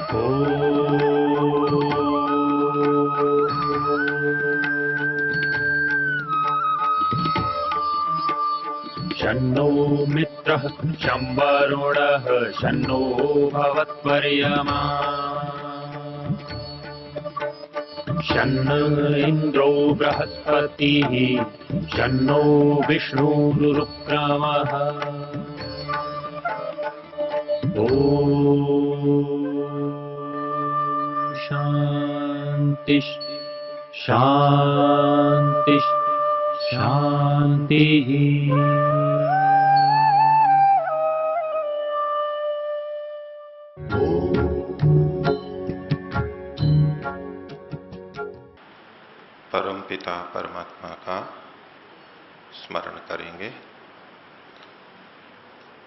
शन्नो मित्रः शं वरुणः शन्नो भवत्वर्यमा शन्न इन्द्रो बृहस्पतिः शन्नो विष्णुरुक्रमः ॐ शान्ति शान्ति शान्तिः। परमपिता परमात्मा का स्मरण करेंगे।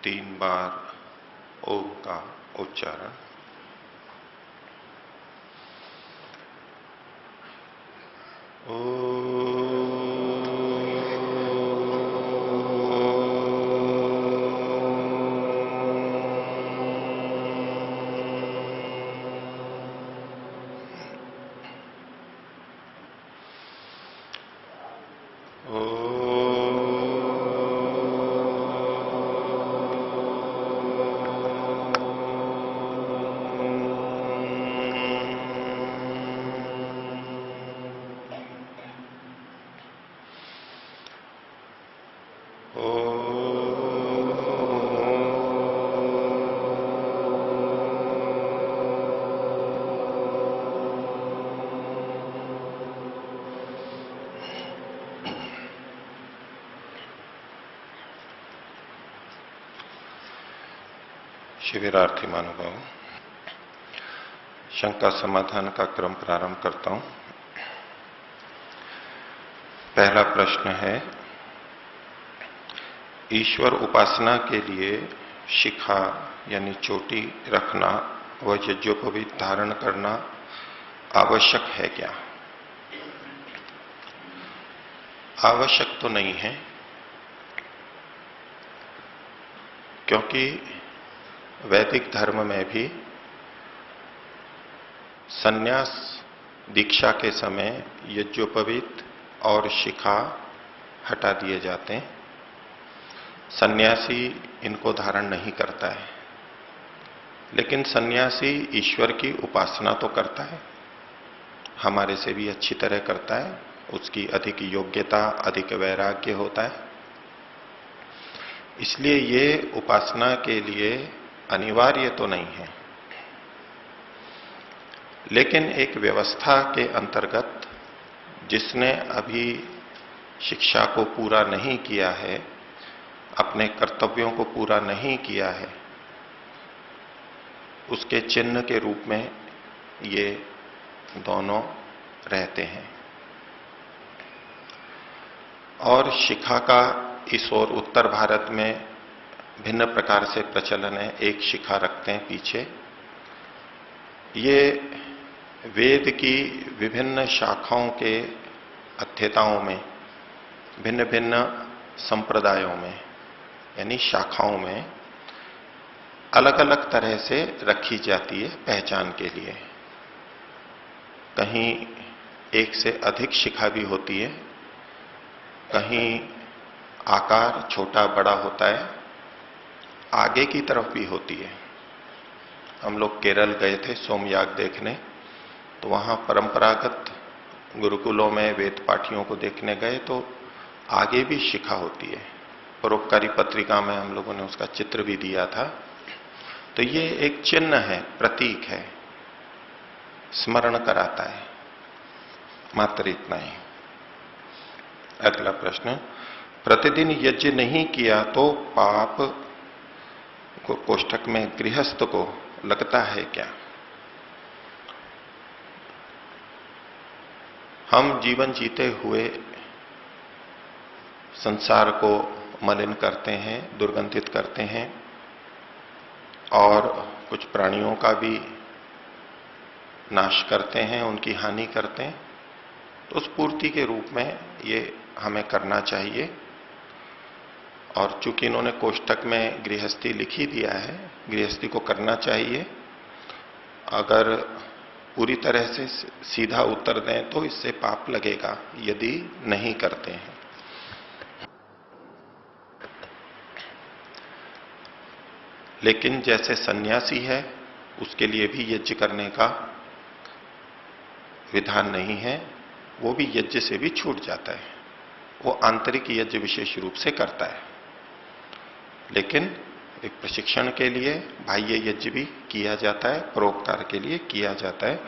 3 बार ओम का उच्चारण। शिविरार्थी महानुभाव, शंका समाधान का क्रम प्रारंभ करता हूं। पहला प्रश्न है, ईश्वर उपासना के लिए शिखा यानी चोटी रखना व यज्ञोपवीत धारण करना आवश्यक है क्या? आवश्यक तो नहीं है, क्योंकि वैदिक धर्म में भी संन्यास दीक्षा के समय यज्ञोपवीत और शिखा हटा दिए जाते हैं। सन्यासी इनको धारण नहीं करता है, लेकिन सन्यासी ईश्वर की उपासना तो करता है, हमारे से भी अच्छी तरह करता है। उसकी अधिक योग्यता, अधिक वैराग्य होता है, इसलिए ये उपासना के लिए अनिवार्य तो नहीं है। लेकिन एक व्यवस्था के अंतर्गत जिसने अभी शिक्षा को पूरा नहीं किया है, अपने कर्तव्यों को पूरा नहीं किया है, उसके चिन्ह के रूप में ये दोनों रहते हैं। और शिखा का इस ओर उत्तर भारत में भिन्न प्रकार से प्रचलन है। एक शिखा रखते हैं पीछे। ये वेद की विभिन्न शाखाओं के अध्येताओं में, भिन्न भिन्न संप्रदायों में यानी शाखाओं में अलग अलग तरह से रखी जाती है पहचान के लिए। कहीं एक से अधिक शिखा भी होती है, कहीं आकार छोटा बड़ा होता है, आगे की तरफ भी होती है। हम लोग केरल गए थे सोमयाग देखने, तो वहां परंपरागत गुरुकुलों में वेद पाठियों को देखने गए तो आगे भी शिखा होती है। परोपकारी पत्रिका में हम लोगों ने उसका चित्र भी दिया था। तो ये एक चिन्ह है, प्रतीक है, स्मरण कराता है, मात्र इतना ही। अगला प्रश्न, प्रतिदिन यज्ञ नहीं किया तो पाप को कोष्ठक में गृहस्थ को लगता है क्या? हम जीवन जीते हुए संसार को मलिन करते हैं, दुर्गंधित करते हैं और कुछ प्राणियों का भी नाश करते हैं, उनकी हानि करते हैं। तो उस पूर्ति के रूप में ये हमें करना चाहिए। और चूंकि इन्होंने कोष्टक में गृहस्थी लिखी दिया है, गृहस्थी को करना चाहिए। अगर पूरी तरह से सीधा उत्तर दें तो इससे पाप लगेगा यदि नहीं करते हैं। लेकिन जैसे सन्यासी है उसके लिए भी यज्ञ करने का विधान नहीं है, वो भी यज्ञ से भी छूट जाता है। वो आंतरिक यज्ञ विशेष रूप से करता है, लेकिन एक प्रशिक्षण के लिए बाह्य यज्ञ भी किया जाता है, परोपकार के लिए किया जाता है,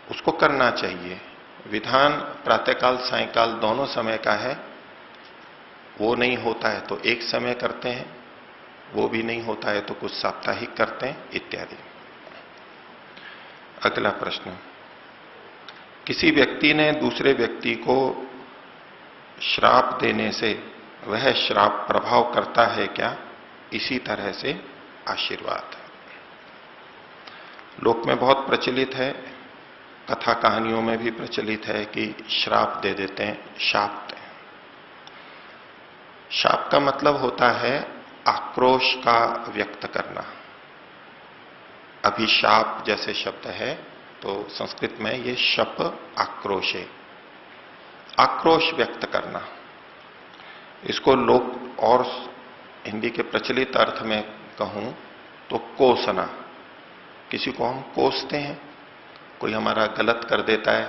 उसको करना चाहिए। विधान प्रातःकाल सायंकाल दोनों समय का है, वो नहीं होता है तो एक समय करते हैं, वो भी नहीं होता है तो कुछ साप्ताहिक करते हैं इत्यादि। अगला प्रश्न, किसी व्यक्ति ने दूसरे व्यक्ति को श्राप देने से वह श्राप प्रभाव करता है क्या? इसी तरह से आशीर्वाद लोक में बहुत प्रचलित है, कथा कहानियों में भी प्रचलित है कि श्राप दे देते हैं, शाप दें। शाप का मतलब होता है आक्रोश का व्यक्त करना। अभिशाप जैसे शब्द है तो संस्कृत में ये शप आक्रोश है, आक्रोश व्यक्त करना। इसको लोग और हिंदी के प्रचलित अर्थ में कहूं तो कोसना। किसी को हम कोसते हैं, कोई हमारा गलत कर देता है,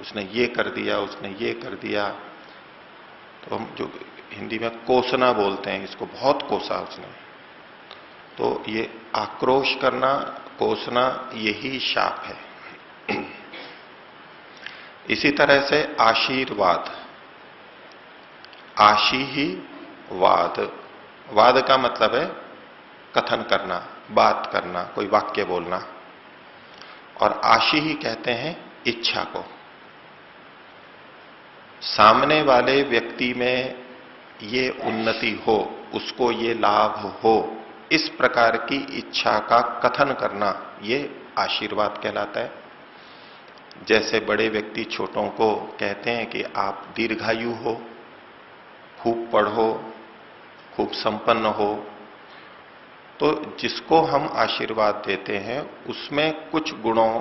उसने ये कर दिया, उसने ये कर दिया, तो हम जो हिंदी में कोसना बोलते हैं, इसको बहुत कोसा उसने, तो ये आक्रोश करना, कोसना, यही शाप है। इसी तरह से आशीर्वाद, आशी ही वाद, वाद का मतलब है कथन करना, बात करना, कोई वाक्य बोलना, और आशी ही कहते हैं इच्छा को। सामने वाले व्यक्ति में ये उन्नति हो, उसको ये लाभ हो, इस प्रकार की इच्छा का कथन करना, ये आशीर्वाद कहलाता है। जैसे बड़े व्यक्ति छोटों को कहते हैं कि आप दीर्घायु हो, खूब पढ़ो, खूब संपन्न हो, तो जिसको हम आशीर्वाद देते हैं उसमें कुछ गुणों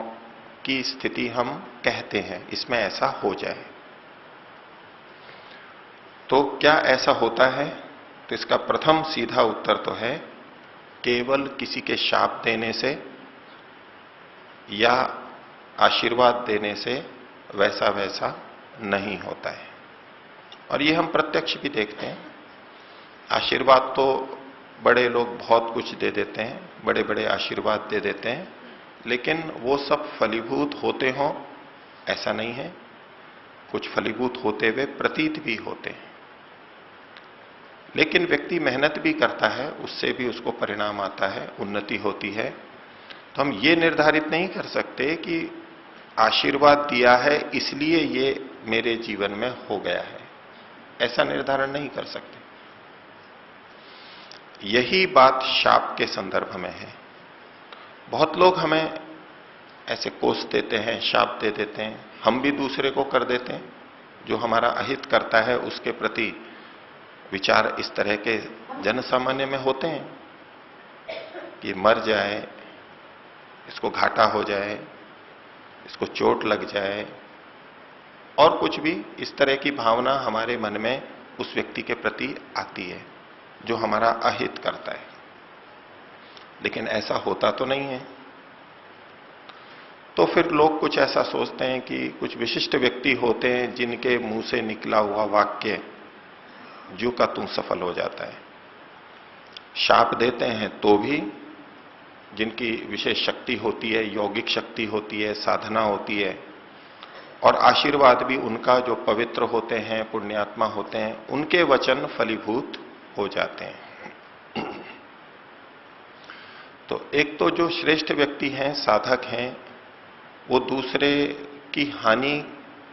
की स्थिति हम कहते हैं, इसमें ऐसा हो जाए। तो क्या ऐसा होता है? तो इसका प्रथम सीधा उत्तर तो है केवल किसी के शाप देने से या आशीर्वाद देने से वैसा वैसा नहीं होता है। और ये हम प्रत्यक्ष भी देखते हैं। आशीर्वाद तो बड़े लोग बहुत कुछ दे देते हैं, बड़े बड़े आशीर्वाद दे देते हैं, लेकिन वो सब फलीभूत होते हों ऐसा नहीं है। कुछ फलीभूत होते हुए प्रतीत भी होते हैं, लेकिन व्यक्ति मेहनत भी करता है, उससे भी उसको परिणाम आता है, उन्नति होती है। तो हम ये निर्धारित नहीं कर सकते कि आशीर्वाद दिया है इसलिए ये मेरे जीवन में हो गया है, ऐसा निर्धारण नहीं कर सकते। यही बात शाप के संदर्भ में है। बहुत लोग हमें ऐसे कोस देते हैं, शाप दे देते हैं, हम भी दूसरे को कर देते हैं। जो हमारा अहित करता है उसके प्रति विचार इस तरह के जन सामान्य में होते हैं कि मर जाए, इसको घाटा हो जाए, इसको चोट लग जाए, और कुछ भी इस तरह की भावना हमारे मन में उस व्यक्ति के प्रति आती है जो हमारा अहित करता है। लेकिन ऐसा होता तो नहीं है। तो फिर लोग कुछ ऐसा सोचते हैं कि कुछ विशिष्ट व्यक्ति होते हैं जिनके मुंह से निकला हुआ वाक्य जो का तुम सफल हो जाता है। शाप देते हैं तो भी जिनकी विशेष शक्ति होती है, यौगिक शक्ति होती है, साधना होती है, और आशीर्वाद भी उनका जो पवित्र होते हैं, पुण्यात्मा होते हैं, उनके वचन फलीभूत हो जाते हैं। तो एक तो जो श्रेष्ठ व्यक्ति हैं, साधक हैं, वो दूसरे की हानि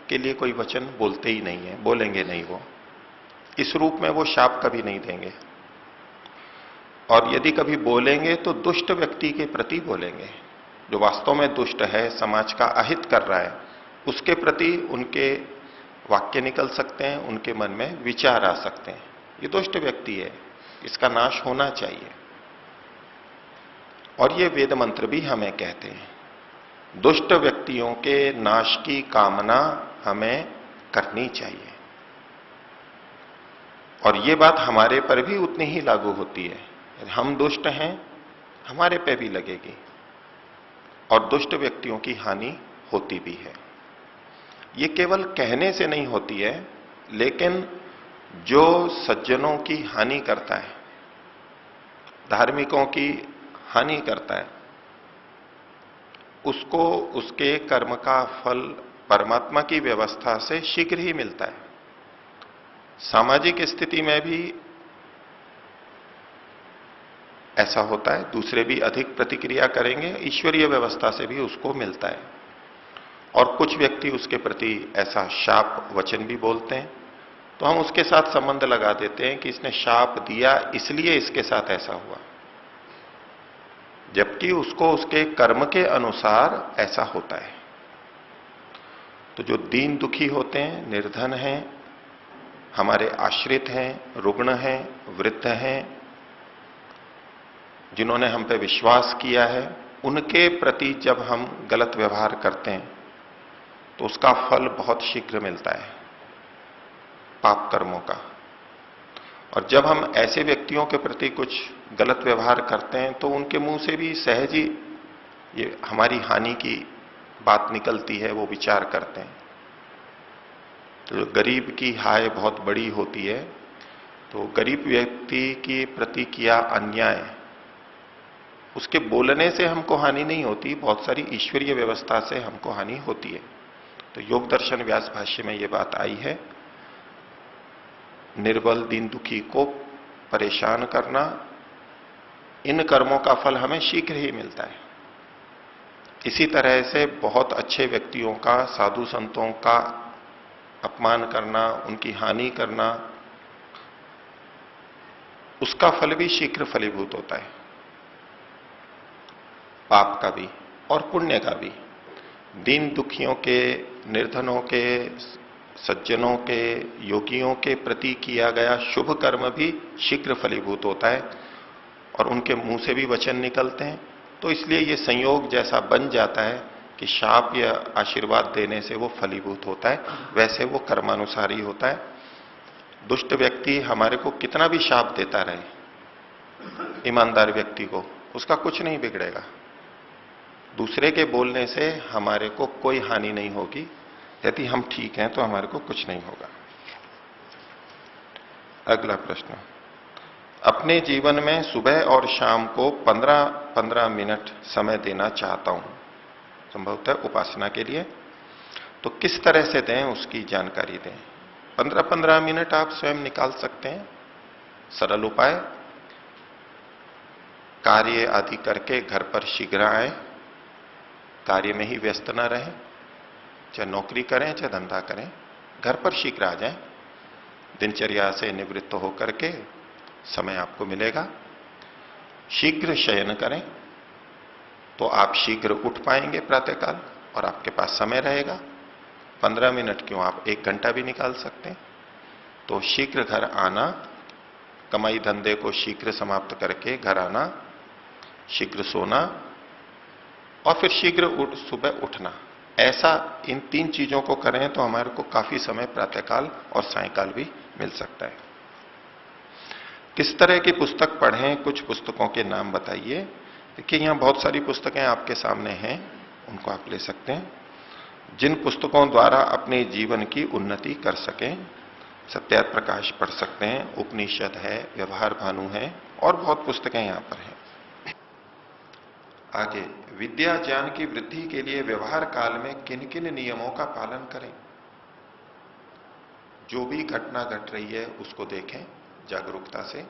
के लिए कोई वचन बोलते ही नहीं है, बोलेंगे नहीं। वो इस रूप में वो शाप कभी नहीं देंगे, और यदि कभी बोलेंगे तो दुष्ट व्यक्ति के प्रति बोलेंगे। जो वास्तव में दुष्ट है, समाज का अहित कर रहा है, उसके प्रति उनके वाक्य निकल सकते हैं, उनके मन में विचार आ सकते हैं, ये दुष्ट व्यक्ति है, इसका नाश होना चाहिए। और ये वेद मंत्र भी हमें कहते हैं दुष्ट व्यक्तियों के नाश की कामना हमें करनी चाहिए। और ये बात हमारे पर भी उतनी ही लागू होती है। हम दुष्ट हैं, हमारे पे भी लगेगी, और दुष्ट व्यक्तियों की हानि होती भी है। ये केवल कहने से नहीं होती है, लेकिन जो सज्जनों की हानि करता है, धार्मिकों की हानि करता है, उसको उसके कर्म का फल परमात्मा की व्यवस्था से शीघ्र ही मिलता है। सामाजिक स्थिति में भी ऐसा होता है, दूसरे भी अधिक प्रतिक्रिया करेंगे, ईश्वरीय व्यवस्था से भी उसको मिलता है। और कुछ व्यक्ति उसके प्रति ऐसा शाप वचन भी बोलते हैं, तो हम उसके साथ संबंध लगा देते हैं कि इसने शाप दिया इसलिए इसके साथ ऐसा हुआ, जबकि उसको उसके कर्म के अनुसार ऐसा होता है। तो जो दीन दुखी होते हैं, निर्धन हैं, हमारे आश्रित हैं, रुग्ण हैं, वृद्ध हैं, जिन्होंने हम पे विश्वास किया है, उनके प्रति जब हम गलत व्यवहार करते हैं तो उसका फल बहुत शीघ्र मिलता है, पाप कर्मों का। और जब हम ऐसे व्यक्तियों के प्रति कुछ गलत व्यवहार करते हैं तो उनके मुंह से भी सहज ही ये हमारी हानि की बात निकलती है, वो विचार करते हैं। तो गरीब की हाय बहुत बड़ी होती है, तो गरीब व्यक्ति के प्रति किया अन्याय, उसके बोलने से हमको हानि नहीं होती, बहुत सारी ईश्वरीय व्यवस्था से हमको हानि होती है। तो योग दर्शन व्यास भाष्य में यह बात आई है, निर्बल दीन दुखी को परेशान करना, इन कर्मों का फल हमें शीघ्र ही मिलता है। इसी तरह से बहुत अच्छे व्यक्तियों का, साधु संतों का अपमान करना, उनकी हानि करना, उसका फल भी शीघ्र फलीभूत होता है, पाप का भी और पुण्य का भी। दीन दुखियों के, निर्धनों के, सज्जनों के, योगियों के प्रति किया गया शुभ कर्म भी शीघ्र फलीभूत होता है और उनके मुंह से भी वचन निकलते हैं। तो इसलिए ये संयोग जैसा बन जाता है कि शाप या आशीर्वाद देने से वो फलीभूत होता है, वैसे वो कर्मानुसार ही होता है। दुष्ट व्यक्ति हमारे को कितना भी शाप देता रहे, ईमानदार व्यक्ति को उसका कुछ नहीं बिगड़ेगा। दूसरे के बोलने से हमारे को कोई हानि नहीं होगी, यदि हम ठीक हैं तो हमारे को कुछ नहीं होगा। अगला प्रश्न, अपने जीवन में सुबह और शाम को 15-15 मिनट समय देना चाहता हूं, संभवतः उपासना के लिए, तो किस तरह से दें उसकी जानकारी दें। 15-15 मिनट आप स्वयं निकाल सकते हैं, सरल उपाय। कार्य आदि करके घर पर शीघ्र आए, कार्य में ही व्यस्त न रहें, चाहे नौकरी करें चाहे धंधा करें, घर पर शीघ्र आ जाएं। दिनचर्या से निवृत्त होकर के समय आपको मिलेगा। शीघ्र शयन करें तो आप शीघ्र उठ पाएंगे प्रातःकाल और आपके पास समय रहेगा। 15 मिनट क्यों, आप 1 घंटा भी निकाल सकते हैं। तो शीघ्र घर आना, कमाई धंधे को शीघ्र समाप्त करके घर आना, शीघ्र सोना और फिर शीघ्र सुबह उठना, ऐसा इन 3 चीजों को करें तो हमारे को काफी समय प्रातःकाल और सायंकाल भी मिल सकता है। किस तरह की पुस्तक पढ़ें, कुछ पुस्तकों के नाम बताइए। देखिए यहां बहुत सारी पुस्तकें आपके सामने हैं, उनको आप ले सकते हैं। जिन पुस्तकों द्वारा अपने जीवन की उन्नति कर सकें, सत्यार्थ प्रकाश पढ़ सकते हैं, उपनिषद है, व्यवहार भानु है और बहुत पुस्तकें यहां पर हैं। आगे, विद्या ज्ञान की वृद्धि के लिए व्यवहार काल में किन किन नियमों का पालन करें। जो भी घटना घट रही है उसको देखें जागरूकता से,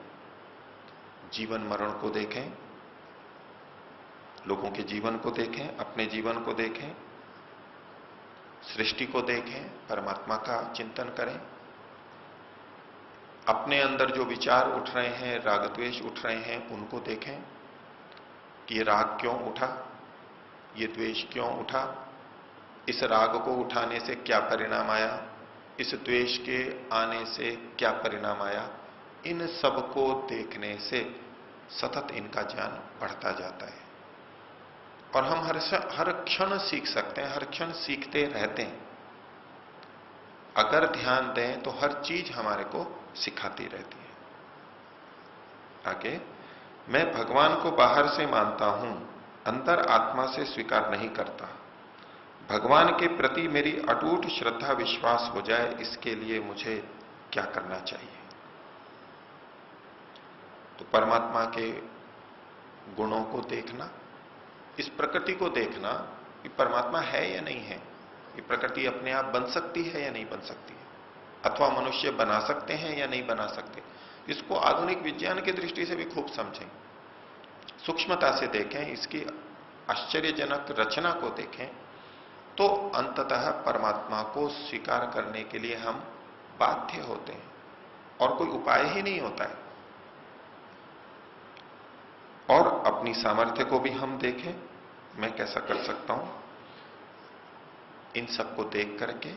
जीवन मरण को देखें, लोगों के जीवन को देखें, अपने जीवन को देखें, सृष्टि को देखें, परमात्मा का चिंतन करें। अपने अंदर जो विचार उठ रहे हैं, राग द्वेष उठ रहे हैं, उनको देखें कि ये राग क्यों उठा, ये द्वेष क्यों उठा, इस राग को उठाने से क्या परिणाम आया, इस द्वेष के आने से क्या परिणाम आया। इन सबको देखने से सतत इनका ज्ञान बढ़ता जाता है। और हम हर क्षण सीख सकते हैं, हर क्षण सीखते रहते हैं। अगर ध्यान दें तो हर चीज हमारे को सिखाती रहती है। आगे, मैं भगवान को बाहर से मानता हूं, अंदर आत्मा से स्वीकार नहीं करता। भगवान के प्रति मेरी अटूट श्रद्धा विश्वास हो जाए, इसके लिए मुझे क्या करना चाहिए? तो परमात्मा के गुणों को देखना, इस प्रकृति को देखना कि परमात्मा है या नहीं है, ये प्रकृति अपने आप बन सकती है या नहीं बन सकती है, अथवा मनुष्य बना सकते हैं या नहीं बना सकते। इसको आधुनिक विज्ञान की दृष्टि से भी खूब समझें, सूक्ष्मता से देखें, इसकी आश्चर्यजनक रचना को देखें, तो अंततः परमात्मा को स्वीकार करने के लिए हम बाध्य होते हैं और कोई उपाय ही नहीं होता है। और अपनी सामर्थ्य को भी हम देखें, मैं कैसा कर सकता हूं। इन सबको देख करके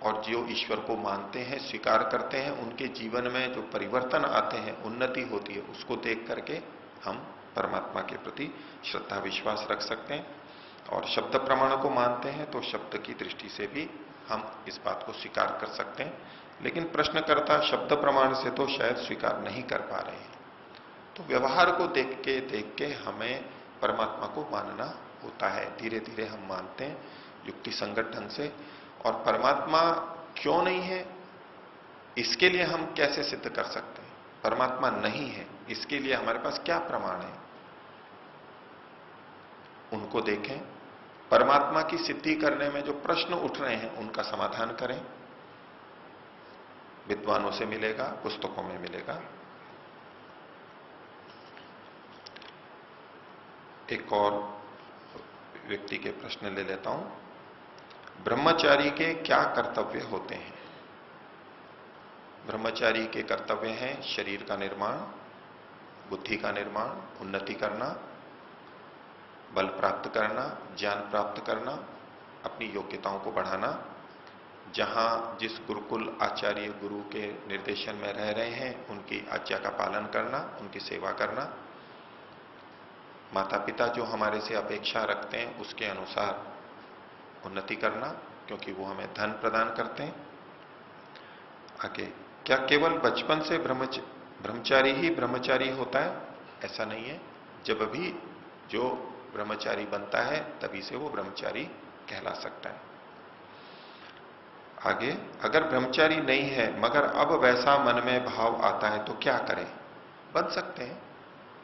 और जो ईश्वर को मानते हैं, स्वीकार करते हैं, उनके जीवन में जो परिवर्तन आते हैं, उन्नति होती है, उसको देख करके हम परमात्मा के प्रति श्रद्धा विश्वास रख सकते हैं। और शब्द प्रमाण को मानते हैं तो शब्द की दृष्टि से भी हम इस बात को स्वीकार कर सकते हैं। लेकिन प्रश्नकर्ता शब्द प्रमाण से तो शायद स्वीकार नहीं कर पा रहे हैं। तो व्यवहार को देख के हमें परमात्मा को मानना होता है। धीरे धीरे हम मानते हैं युक्ति संगत ढंग से। और परमात्मा क्यों नहीं है, इसके लिए हम कैसे सिद्ध कर सकते हैं? परमात्मा नहीं है, इसके लिए हमारे पास क्या प्रमाण है, उनको देखें। परमात्मा की सिद्धि करने में जो प्रश्न उठ रहे हैं, उनका समाधान करें। विद्वानों से मिलेगा, पुस्तकों में मिलेगा। एक और व्यक्ति के प्रश्न ले लेता हूं। ब्रह्मचारी के क्या कर्तव्य होते हैं? ब्रह्मचारी के कर्तव्य हैं शरीर का निर्माण, बुद्धि का निर्माण, उन्नति करना, बल प्राप्त करना, ज्ञान प्राप्त करना, अपनी योग्यताओं को बढ़ाना, जहां जिस गुरुकुल आचार्य गुरु के निर्देशन में रह रहे हैं उनकी आज्ञा का पालन करना, उनकी सेवा करना, माता पिता जो हमारे से अपेक्षा रखते हैं उसके अनुसार उन्नति करना, क्योंकि वो हमें धन प्रदान करते हैं। आगे, क्या केवल बचपन से ब्रह्मचारी ही ब्रह्मचारी होता है? ऐसा नहीं है। जब भी जो ब्रह्मचारी बनता है तभी से वो ब्रह्मचारी कहला सकता है। आगे, अगर ब्रह्मचारी नहीं है मगर अब वैसा मन में भाव आता है तो क्या करें? बन सकते हैं,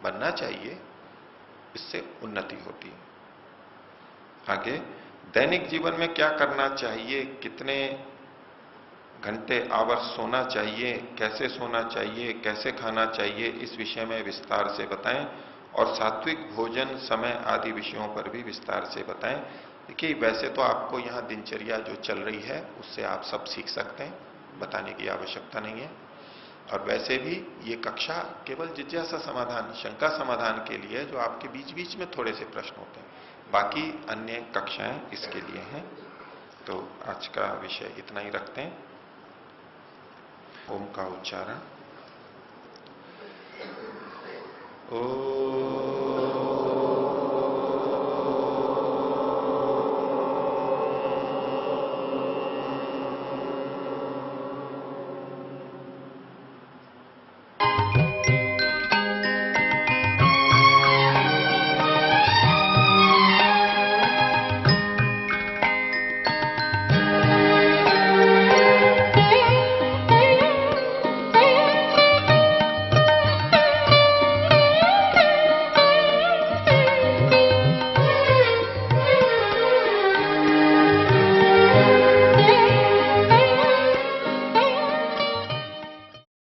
बनना चाहिए, इससे उन्नति होती है। आगे, दैनिक जीवन में क्या करना चाहिए, कितने घंटे आवर्स सोना चाहिए, कैसे सोना चाहिए, कैसे खाना चाहिए, इस विषय में विस्तार से बताएं। और सात्विक भोजन समय आदि विषयों पर भी विस्तार से बताएं। देखिए, वैसे तो आपको यहां दिनचर्या जो चल रही है उससे आप सब सीख सकते हैं, बताने की आवश्यकता नहीं है। और वैसे भी ये कक्षा केवल जिज्ञासा समाधान, शंका समाधान के लिए, जो आपके बीच बीच में थोड़े से प्रश्न होते हैं। बाकी अन्य कक्षाएं इसके लिए हैं। तो आज का विषय इतना ही रखते हैं। ओम का उच्चारण। ओ